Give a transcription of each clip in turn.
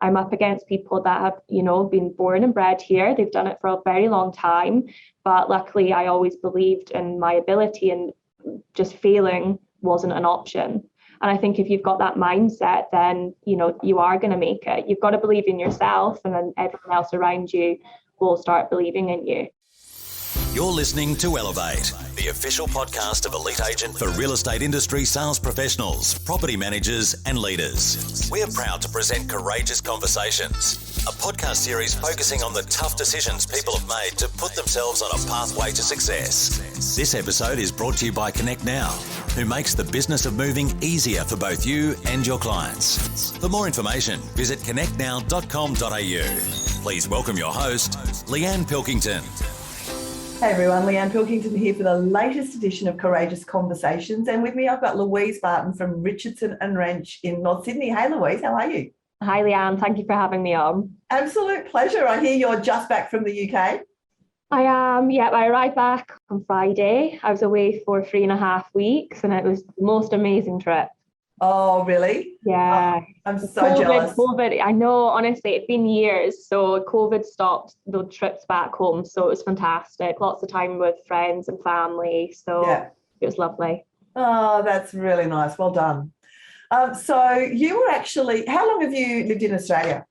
I'm up against people that have, been born and bred here. They've done it for a very long time. But luckily, I always believed in my ability, and just failing wasn't an option. And I think if you've got that mindset, then, you are going to make it. You've got to believe in yourself, and then everyone else around you will start believing in you. You're listening to Elevate, the official podcast of Elite Agent for real estate industry sales professionals, property managers and leaders. We are proud to present Courageous Conversations, a podcast series focusing on the tough decisions people have made to put themselves on a pathway to success. This episode is brought to you by Connect Now, who makes the business of moving easier for both you and your clients. For more information, visit connectnow.com.au. Please welcome your host, Leanne Pilkington. Hey everyone, Leanne Pilkington here for the latest edition of Courageous Conversations. And with me, I've got Louise Barton from Richardson Wrench in North Sydney. Hey Louise, how are you? Hi Leanne, thank you for having me on. Absolute pleasure. I hear you're just back from the UK. I am, yeah. I arrived back on Friday. I was away for 3.5 weeks and it was the most amazing trip. Oh, really? Yeah. Oh, I'm so jealous. COVID, I know, honestly, it's been years. So COVID stopped the trips back home. So it was fantastic. Lots of time with friends and family. So It was lovely. Oh, that's really nice. Well done. So you were actually, how long have you lived in Australia?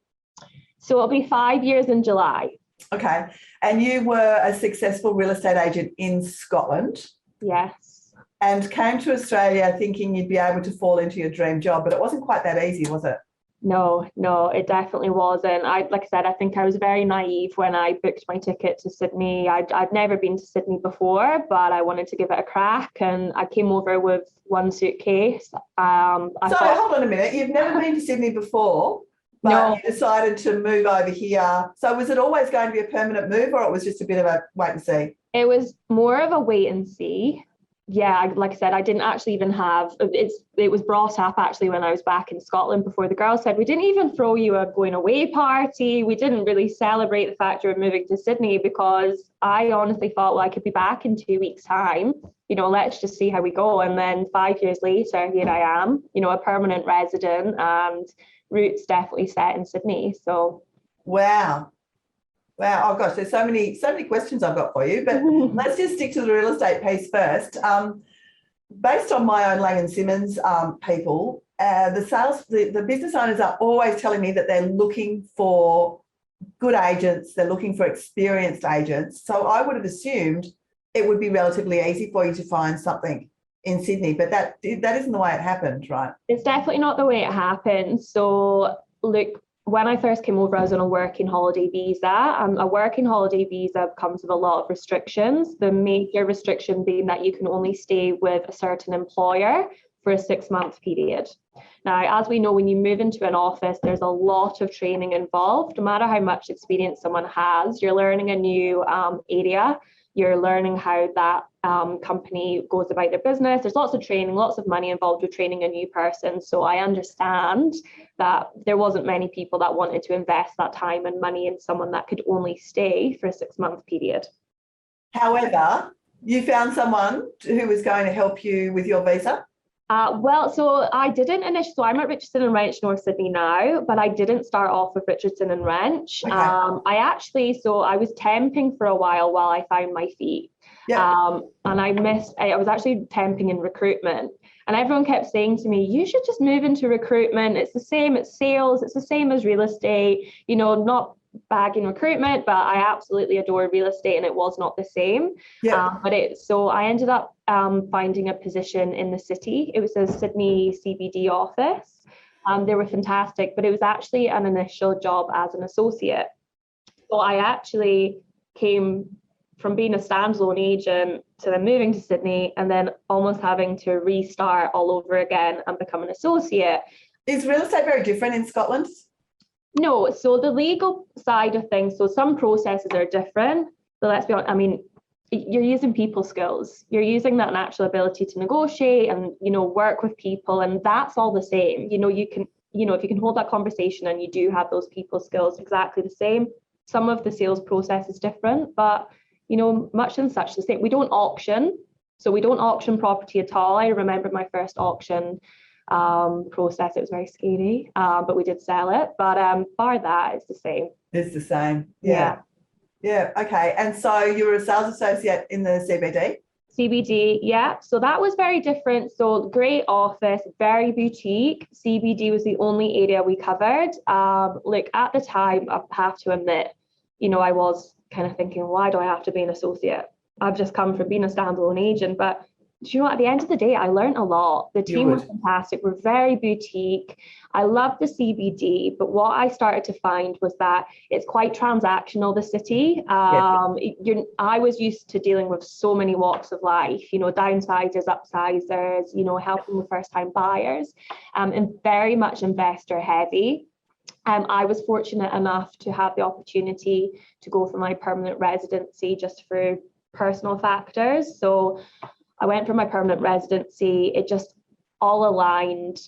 So it'll be 5 years in July. Okay. And you were a successful real estate agent in Scotland? Yes. And came to Australia thinking you'd be able to fall into your dream job, but it wasn't quite that easy, was it? No, it definitely wasn't. Like I said, I think I was very naive when I booked my ticket to Sydney. I'd never been to Sydney before, but I wanted to give it a crack, and I came over with one suitcase. Hold on a minute. You've never been to Sydney before, but no. You decided to move over here. So was it always going to be a permanent move, or it was just a bit of a wait and see? It was more of a wait and see. Yeah, like I said, I didn't actually even have, it was brought up actually when I was back in Scotland before. The girls said, we didn't even throw you a going away party. We didn't really celebrate the fact you were moving to Sydney, because I honestly thought, well, I could be back in 2 weeks' time. Let's just see how we go. And then 5 years later, here I am, a permanent resident, and roots definitely set in Sydney. So. Wow. Oh gosh, there's so many questions I've got for you, but let's just stick to the real estate piece first. Based on my own Lang & Simmons people, the business owners are always telling me that they're looking for good agents, they're looking for experienced agents. So I would have assumed it would be relatively easy for you to find something in Sydney, but that isn't the way it happened, right? It's definitely not the way it happened. So look, when I first came over, I was on a working holiday visa. A working holiday visa comes with a lot of restrictions. The major restriction being that you can only stay with a certain employer for a 6-month period. Now, as we know, when you move into an office, there's a lot of training involved. No matter how much experience someone has, you're learning a new area. You're learning how that company goes about their business. There's lots of training, lots of money involved with training a new person. So I understand that there wasn't many people that wanted to invest that time and money in someone that could only stay for a 6-month period. However, you found someone who was going to help you with your visa? So I didn't initially, so I'm at Richardson Wrench North Sydney now, but I didn't start off with Richardson Wrench. Okay. I was temping for a while I found my feet. Yeah. And I was actually temping in recruitment, and everyone kept saying to me, you should just move into recruitment. It's the same, it's sales, it's the same as real estate, not bagging recruitment, but I absolutely adore real estate, and it was not the same. Yeah. So I ended up finding a position in the city. It was a Sydney CBD office. They were fantastic, but it was actually an initial job as an associate. So I actually came from being a standalone agent to then moving to Sydney and then almost having to restart all over again and become an associate. Is real estate very different in Scotland? No, so the legal side of things, so some processes are different. So let's be honest, you're using people skills. You're using that natural ability to negotiate and, work with people, and that's all the same. You can, if you can hold that conversation and you do have those people skills, exactly the same. Some of the sales process is different, but, much and such the same. We don't auction. So we don't auction property at all. I remember my first auction process. It was very scary, but we did sell it. But bar that, it's the same. It's the same. Yeah. Okay. And so you were a sales associate in the CBD? CBD, yeah. So that was very different. So great office, very boutique. CBD was the only area we covered. Like at the time, I have to admit, I was kind of thinking, why do I have to be an associate? I've just come from being a standalone agent. But at the end of the day, I learned a lot. The team was fantastic. We're very boutique. I love the CBD, but what I started to find was that it's quite transactional, the city. I was used to dealing with so many walks of life, downsizers, upsizers, helping with first-time buyers, and very much investor heavy. I was fortunate enough to have the opportunity to go for my permanent residency just for personal factors. So I went for my permanent residency. It just all aligned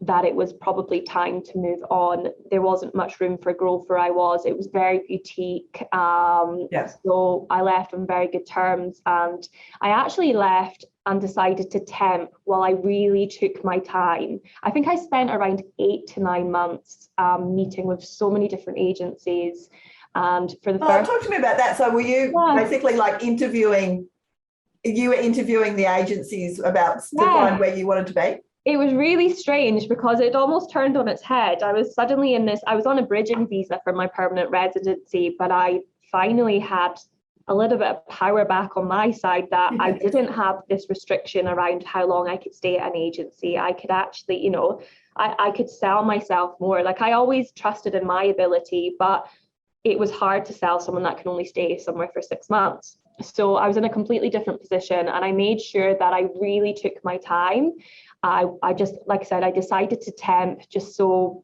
that it was probably time to move on. There wasn't much room for growth where I was. It was very boutique. So I left on very good terms. And I actually left and decided to temp while I really took my time. I think I spent around 8 to 9 months meeting with so many different agencies. And for the first... Talk to me about that. So were you basically like interviewing the agencies to find where you wanted to be? It was really strange because it almost turned on its head. I was suddenly I was on a bridging visa for my permanent residency, but I finally had a little bit of power back on my side that I didn't have this restriction around how long I could stay at an agency. I could actually, I could sell myself more. Like I always trusted in my ability, but it was hard to sell someone that can only stay somewhere for 6 months. So I was in a completely different position and I made sure that I really took my time. I just, like I said, I decided to temp just so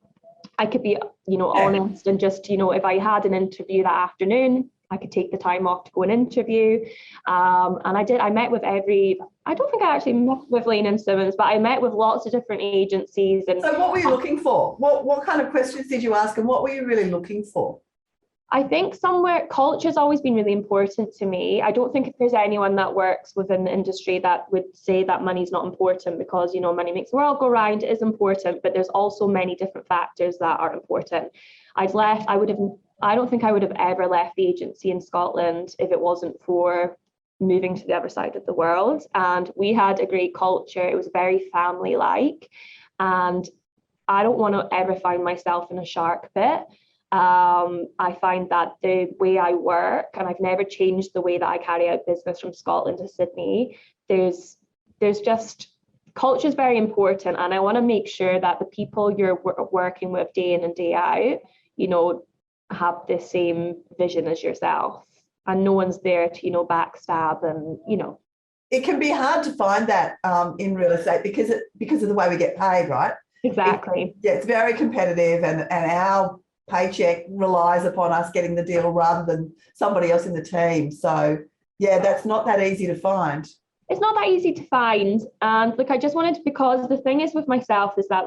I could be, honest and just, if I had an interview that afternoon, I could take the time off to go and interview. And I met with I don't think I actually met with Lane and Simmons, but I met with lots of different agencies. And so what were you looking for? What kind of questions did you ask and what were you really looking for? I think culture's always been really important to me. I don't think if there's anyone that works within the industry that would say that money's not important because, money makes the world go round. It is important, but there's also many different factors that are important. I don't think I would have ever left the agency in Scotland if it wasn't for moving to the other side of the world. And we had a great culture. It was very family-like. And I don't want to ever find myself in a shark pit. I find that the way I work, and I've never changed the way that I carry out business from Scotland to Sydney, there's just culture is very important. And I want to make sure that the people you're working with day in and day out, have the same vision as yourself. And no one's there to, backstab and, It can be hard to find that in real estate because of the way we get paid, right? Exactly. It's very competitive and our paycheck relies upon us getting the deal rather than somebody else in the team. So, that's not that easy to find. It's not that easy to find. And I just wanted to, because the thing is with myself is that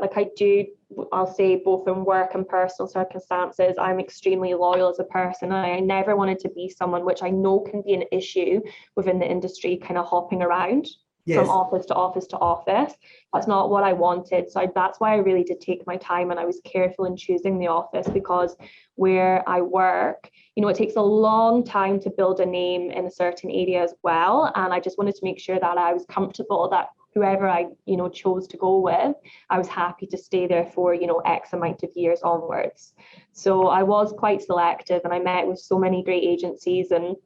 I'll say both in work and personal circumstances, I'm extremely loyal as a person. And I never wanted to be someone, which I know can be an issue within the industry, kind of hopping around. Yes. From office to office to office. That's not what I wanted. So that's why I really did take my time and I was careful in choosing the office because where I work, it takes a long time to build a name in a certain area as well. And I just wanted to make sure that I was comfortable that whoever I, chose to go with, I was happy to stay there for, X amount of years onwards. So I was quite selective and I met with so many great agencies and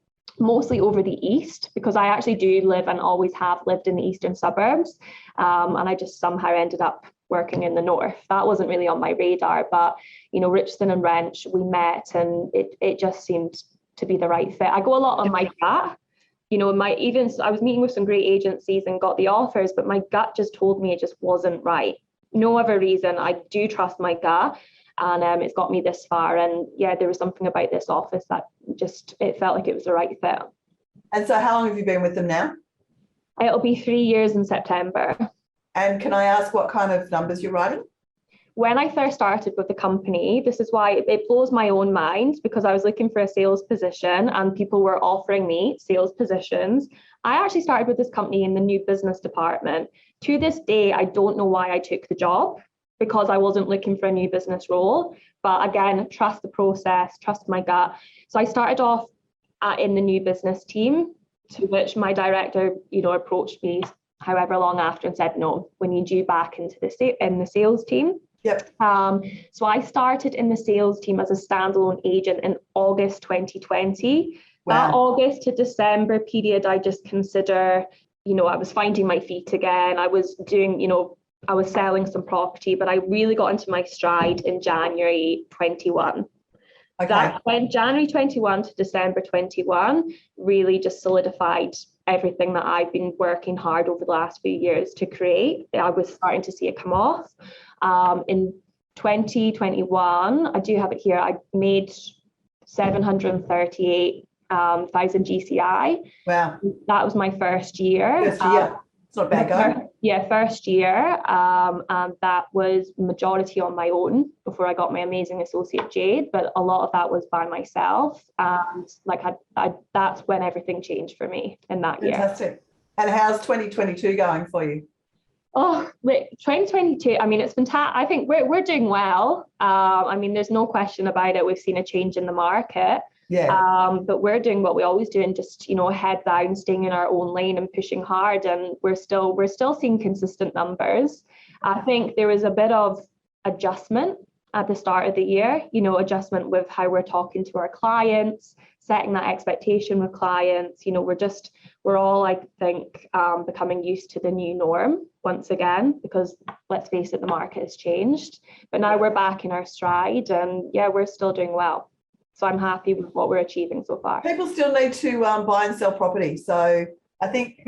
mostly over the east because I actually do live and always have lived in the eastern suburbs. And I just somehow ended up working in the north. That wasn't really on my radar, but, Richardson Wrench, we met and it just seemed to be the right fit. I go a lot on my gut. I was meeting with some great agencies and got the offers, but my gut just told me it just wasn't right. No other reason. I do trust my gut. And it's got me this far. And there was something about this office that it felt like it was the right fit. And so how long have you been with them now? It'll be 3 years in September. And can I ask what kind of numbers you're writing? When I first started with the company, this is why it blows my own mind because I was looking for a sales position and people were offering me sales positions. I actually started with this company in the new business department. to this day, I don't know why I took the job, because I wasn't looking for a new business role. But again, trust the process, trust my gut. So I started off in the new business team, to which my director, approached me however long after and said, no, we need you back into the sales team. Yep. So I started in the sales team as a standalone agent in August 2020. Wow. That August to December period, I just consider, I was finding my feet again. I was doing, I was selling some property, but I really got into my stride in January 21. Okay. That when January 21 to December 21 really just solidified everything that I've been working hard over the last few years to create. I was starting to see it come off. In 2021, I do have it here, I made 738,000 GCI. Wow. That was my first year. First year. It's not a bad going. Yeah, first year. And that was majority on my own before I got my amazing associate Jade, but a lot of that was by myself. And that's when everything changed for me in that year. Fantastic. And how's 2022 going for you? Oh, 2022, I mean, it's fantastic. I think we're doing well. I mean, there's no question about it. We've seen a change in the market. Yeah. But we're doing what we always do, and just, head down, staying in our own lane and pushing hard. And we're still seeing consistent numbers. I think there was a bit of adjustment at the start of the year, adjustment with how we're talking to our clients, setting that expectation with clients. We're all, I think, becoming used to the new norm once again, because let's face it, the market has changed. But now we're back in our stride, and yeah, we're still doing well. So I'm happy with what we're achieving so far. People still need to buy and sell property. So I think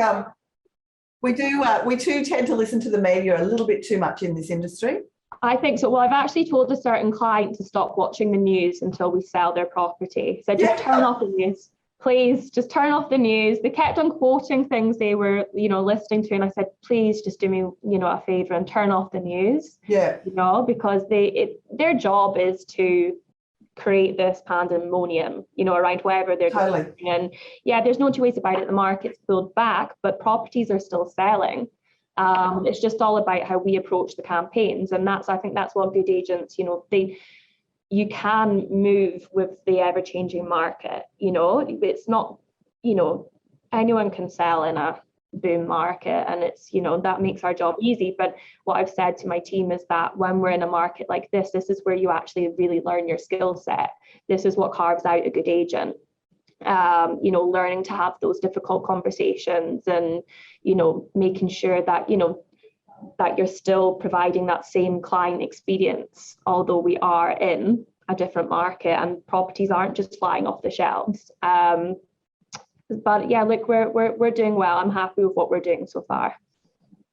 we too tend to listen to the media a little bit too much in this industry. I think so. Well, I've actually told a certain client to stop watching the news until we sell their property. So just turn off the news. Please just turn off the news. They kept on quoting things they were, listening to. And I said, please just do me, a favor and turn off the news. Yeah. Because their job is to create this pandemonium, around wherever they're totally. And yeah, there's no two ways about it. The market's pulled back, but properties are still selling. It's just all about how we approach the campaigns. And I think that's what good agents, you can move with the ever-changing market. It's not, anyone can sell in a boom market, and it's, that makes our job easy. But what I've said to my team is that when we're in a market like this is where you actually really learn your skill set. This is what carves out a good agent. Learning to have those difficult conversations, and making sure that that you're still providing that same client experience, although we are in a different market and properties aren't just flying off the shelves. But yeah, look, we're doing well. I'm happy with what we're doing so far.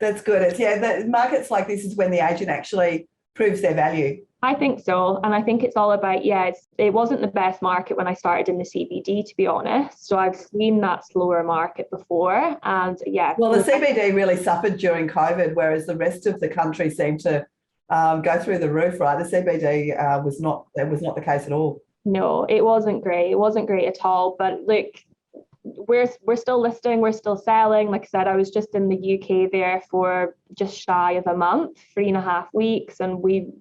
That's good. The markets like this is when the agent actually proves their value. I think so. And I think it's all about, it wasn't the best market when I started in the CBD, to be honest. So I've seen that slower market before. And yeah. Well, the CBD really suffered during COVID, whereas the rest of the country seemed to go through the roof, right? The CBD was not the case at all. No, it wasn't great. It wasn't great at all. But look, we're still listing, we're still selling. Like I said, I was just in the UK there for just shy of a month, 3.5 weeks, and we've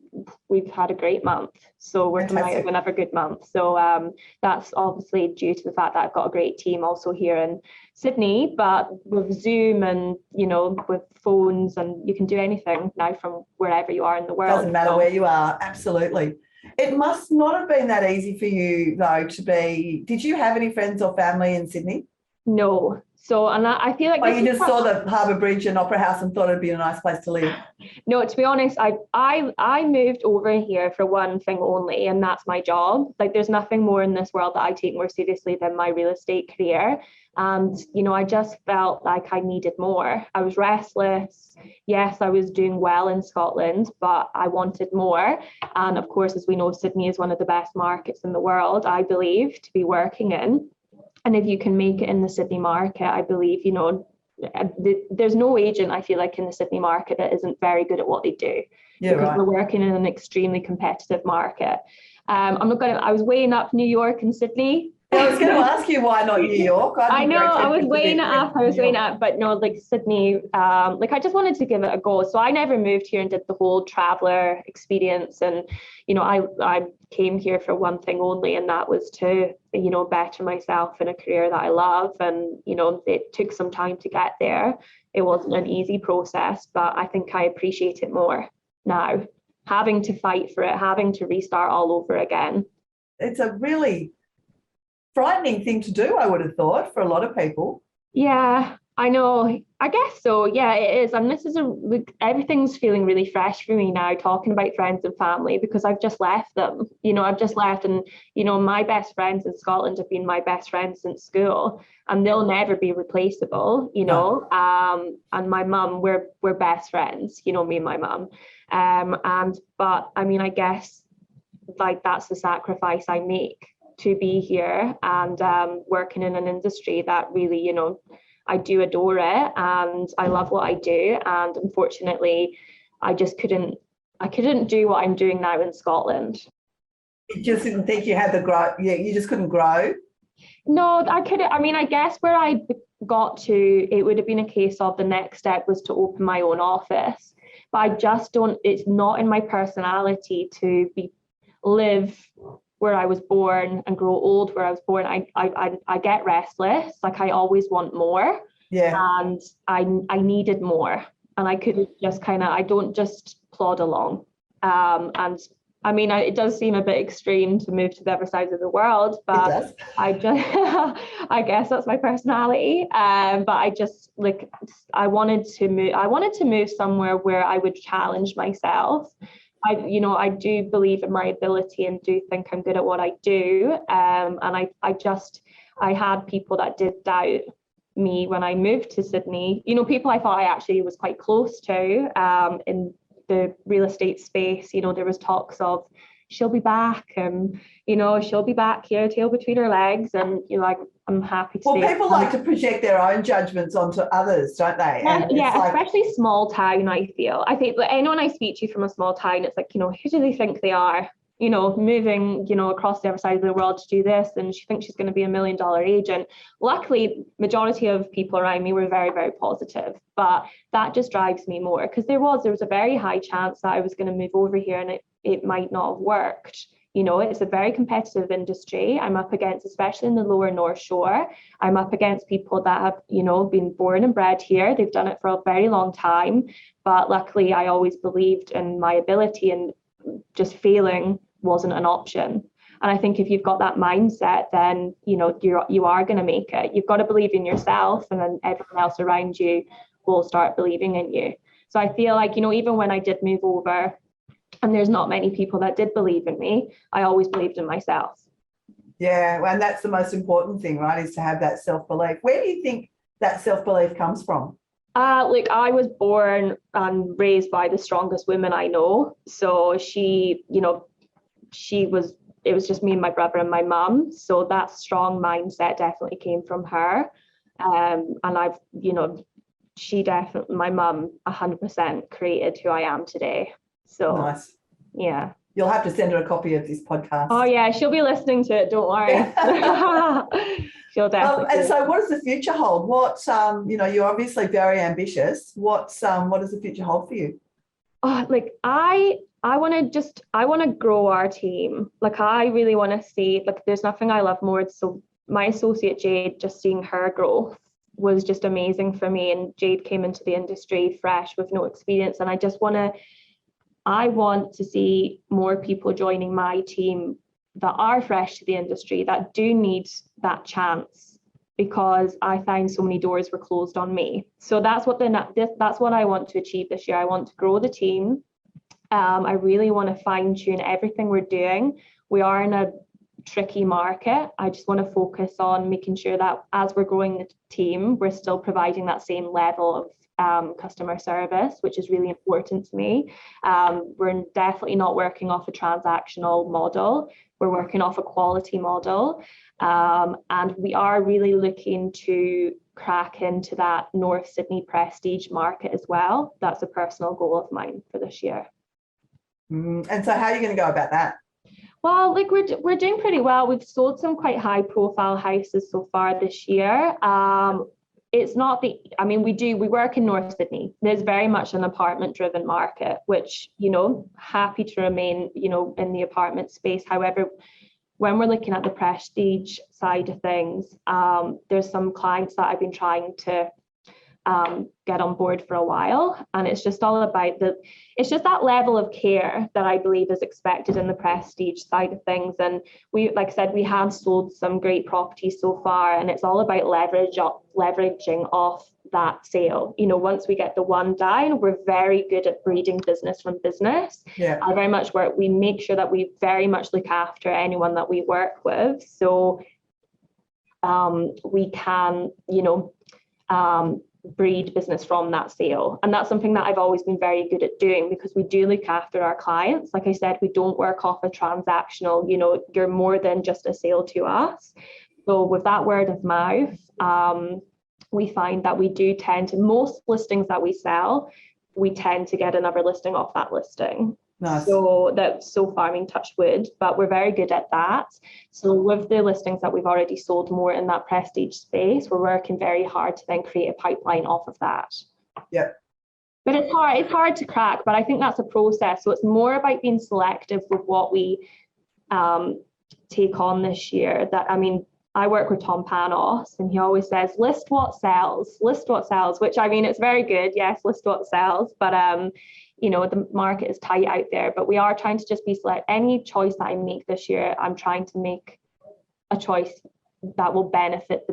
had a great month. So we're coming out of another good month. So that's obviously due to the fact that I've got a great team also here in Sydney, but with Zoom and with phones, and you can do anything now from wherever you are in the world. Doesn't matter where you are, absolutely. It must not have been that easy for you, though, did you have any friends or family in Sydney? No. So, and I feel like... you just saw the Harbour Bridge and Opera House and thought it'd be a nice place to live? No, to be honest, I moved over here for one thing only, and that's my job. Like, there's nothing more in this world that I take more seriously than my real estate career. And, I just felt like I needed more. I was restless. Yes, I was doing well in Scotland, but I wanted more. And of course, as we know, Sydney is one of the best markets in the world, I believe, to be working in. And if you can make it in the Sydney market, I believe, there's no agent, I feel like, in the Sydney market that isn't very good at what they do. Yeah, because right. We're working in an extremely competitive market. I was weighing up New York and Sydney. I was going to ask you why not New York. I know, I was weighing it up. It, but no, like Sydney, like I just wanted to give it a go. So I never moved here and did the whole traveller experience. And, I came here for one thing only, and that was to, better myself in a career that I love. And, it took some time to get there. It wasn't an easy process, but I think I appreciate it more now, having to fight for it, having to restart all over again. It's a really frightening thing to do, I would have thought, for a lot of people. Yeah, I know. I guess so. Yeah, it is. And this is everything's feeling really fresh for me now, talking about friends and family, because I've just left them. I've just left, and my best friends in Scotland have been my best friends since school, and they'll never be replaceable. No. And my mum, we're best friends. Me and my mum. But I mean, I guess like that's the sacrifice I make to be here and working in an industry that really, I do adore it and I love what I do. And unfortunately, I couldn't do what I'm doing now in Scotland. You just didn't think you had the grow? Yeah, you just couldn't grow? No, I couldn't. I mean, I guess where I got to, it would have been a case of the next step was to open my own office. But I just don't, it's not in my personality to live where I was born and grow old where I was born. I get restless. Like I always want more. Yeah. And I needed more. And I couldn't just I don't just plod along. And I mean, it does seem a bit extreme to move to the other side of the world, but I guess that's my personality. But I wanted to move somewhere where I would challenge myself. I do believe in my ability and do think I'm good at what I do. And I had people that did doubt me when I moved to Sydney. People I thought I actually was quite close to in the real estate space. There was talks of she'll be back and, she'll be back here, tail between her legs. And, I'm happy to say. People like to project their own judgments onto others, don't they? Yeah, especially small town, I feel. I think that anyone I speak to from a small town, it's like, who do they think they are? Moving, across the other side of the world to do this, and she thinks she's going to be $1 million agent. Luckily, majority of people around me were very, very positive, but that just drives me more because there was a very high chance that I was going to move over here and it might not have worked. It's a very competitive industry. I'm up against, especially in the lower North Shore, I'm up against people that have, been born and bred here. They've done it for a very long time. But luckily, I always believed in my ability, and just failing wasn't an option. And I think if you've got that mindset, then, you are going to make it. You've got to believe in yourself, and then everyone else around you will start believing in you. So I feel like, even when I did move over, and there's not many people that did believe in me, I always believed in myself. Yeah, and that's the most important thing, right, is to have that self-belief. Where do you think that self-belief comes from? I was born and raised by the strongest woman I know. So it was just me and my brother and my mum. So that strong mindset definitely came from her. And my mum 100% created who I am today. So nice. Yeah. You'll have to send her a copy of this podcast. Oh yeah, she'll be listening to it, don't worry. She'll definitely. And so what does the future hold? What you're obviously very ambitious. What does the future hold for you? I want to grow our team. I really want to see, there's nothing I love more. So my associate Jade, just seeing her growth was just amazing for me. And Jade came into the industry fresh with no experience. And I want to see more people joining my team that are fresh to the industry, that do need that chance, because I find so many doors were closed on me. So that's what I want to achieve this year. I want to grow the team. I really want to fine tune everything we're doing. We are in a tricky market. I just want to focus on making sure that as we're growing the team, we're still providing that same level of customer service, which is really important to me. We're definitely not working off a transactional model. We're working off a quality model. And we are really looking to crack into that North Sydney prestige market as well. That's a personal goal of mine for this year. And so how are you going to go about that? Well, like we're doing pretty well. We've sold some quite high profile houses so far this year. It's not we work in North Sydney. There's very much an apartment driven market, which, happy to remain, in the apartment space. However, when we're looking at the prestige side of things, there's some clients that I've been trying to get on board for a while, and it's just all about it's just that level of care that I believe is expected in the prestige side of things. And we, like I said, we have sold some great properties so far, and it's all about leveraging off that sale. Once we get the one down, we're very good at breeding business from business. Yeah, I very much we make sure that we very much look after anyone that we work with, so we can breed business from that sale. And that's something that I've always been very good at doing, because we do look after our clients. Like I said, we don't work off a transactional, you're more than just a sale to us. So with that word of mouth, we find that we do tend to, most listings that we sell, we tend to get another listing off that listing. nice. So that's so far, touch wood, but we're very good at that. So with the listings that we've already sold more in that prestige space, we're working very hard to then create a pipeline off of that. Yep. But it's hard to crack, but I think that's a process. So it's more about being selective with what we take on this year. I work with Tom Panos, and he always says, list what sells, which it's very good. Yes, list what sells. But the market is tight out there, but we are trying to just be select. Any choice that I make this year, I'm trying to make a choice that will benefit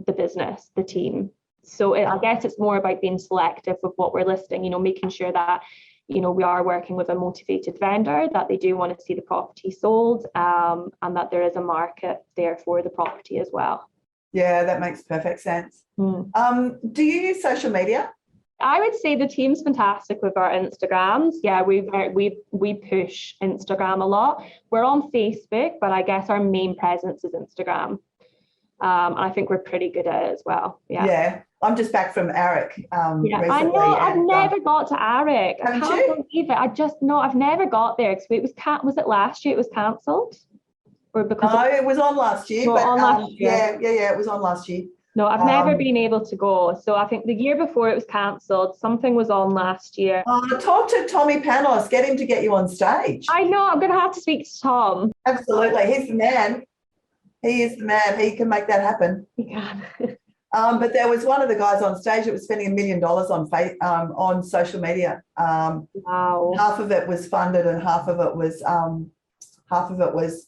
the business, the team. So I guess it's more about being selective with what we're listing, making sure that, we are working with a motivated vendor, that they do want to see the property sold, and that there is a market there for the property as well. Yeah, that makes perfect sense. Do you use social media? I would say the team's fantastic with our Instagrams. Yeah, we push Instagram a lot. We're on Facebook, but I guess our main presence is Instagram. I think we're pretty good at it as well. Yeah. I'm just back from ARIC. Recently, I know. I've never got to ARIC. I can't believe it. I've never got there, because was it last year it was cancelled? Or because it was on last year. Yeah, it was on last year. No, I've never been able to go. So I think the year before it was cancelled. Something was on last year. Talk to Tommy Panos. Get him to get you on stage. I know. I'm going to have to speak to Tom. Absolutely. He's the man. He is the man. He can make that happen. He can. But there was one of the guys on stage that was spending $1 million on social media. Wow. Half of it was funded, and half of it was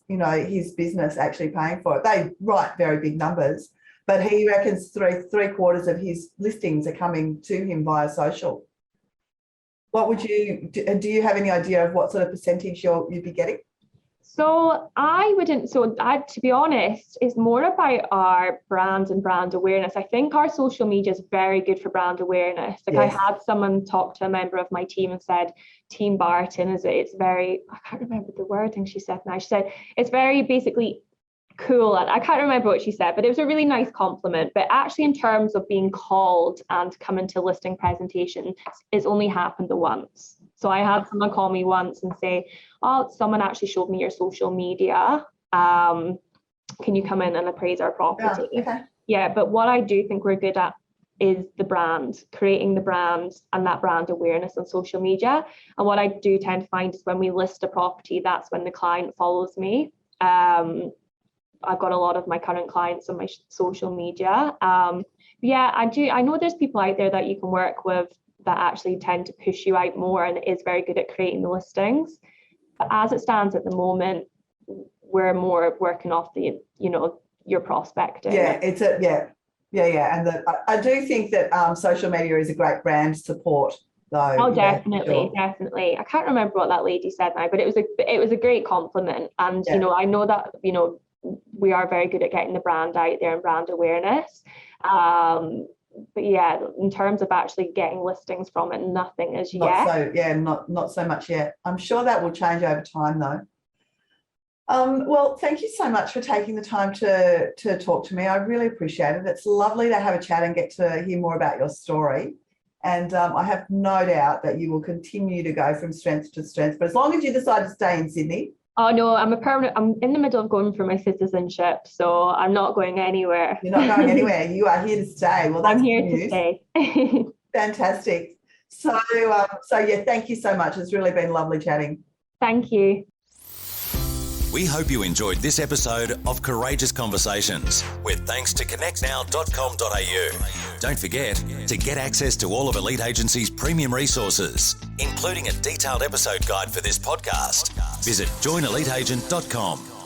his business actually paying for it. They write very big numbers, but he reckons three quarters of his listings are coming to him via social. What would do you have any idea of what sort of percentage you'd be getting? So to be honest, it's more about our brand and brand awareness. I think our social media is very good for brand awareness. Like, yes. I had someone talk to a member of my team and said, Team Barton, it's very, I can't remember the wording she said now. She said, it's very basically cool. And I can't remember what she said, but it was a really nice compliment. But actually, in terms of being called and coming to listing presentation, it's only happened once. So I had someone call me once and say, oh, someone actually showed me your social media. Can you come in and appraise our property? Yeah, okay. Yeah, but what I do think we're good at is the brand, creating the brand and that brand awareness on social media. And what I do tend to find is when we list a property, that's when the client follows me. I've got a lot of my current clients on my social media. Yeah, I know there's people out there that you can work with that actually tend to push you out more and is very good at creating the listings. But as it stands at the moment, we're more working off the, your prospecting. Yeah, and I do think that social media is a great brand support, though. Oh, definitely. I can't remember what that lady said now, but it was a great compliment. And I know that we are very good at getting the brand out there and brand awareness. But yeah, in terms of actually getting listings from it, nothing as yet. Not so much yet. I'm sure that will change over time, though. Well, thank you so much for taking the time to talk to me. I really appreciate it. It's lovely to have a chat and get to hear more about your story. And I have no doubt that you will continue to go from strength to strength. But as long as you decide to stay in Sydney. Oh no, I'm in the middle of going for my citizenship, so I'm not going anywhere. You're not going anywhere. You are here to stay. Well, that's I'm here good to news. stay. Fantastic. So yeah, thank you so much. It's really been lovely chatting. Thank you. We hope you enjoyed this episode of Courageous Conversations, with thanks to connectnow.com.au. Don't forget to get access to all of Elite Agency's premium resources, including a detailed episode guide for this podcast. Visit joineliteagent.com.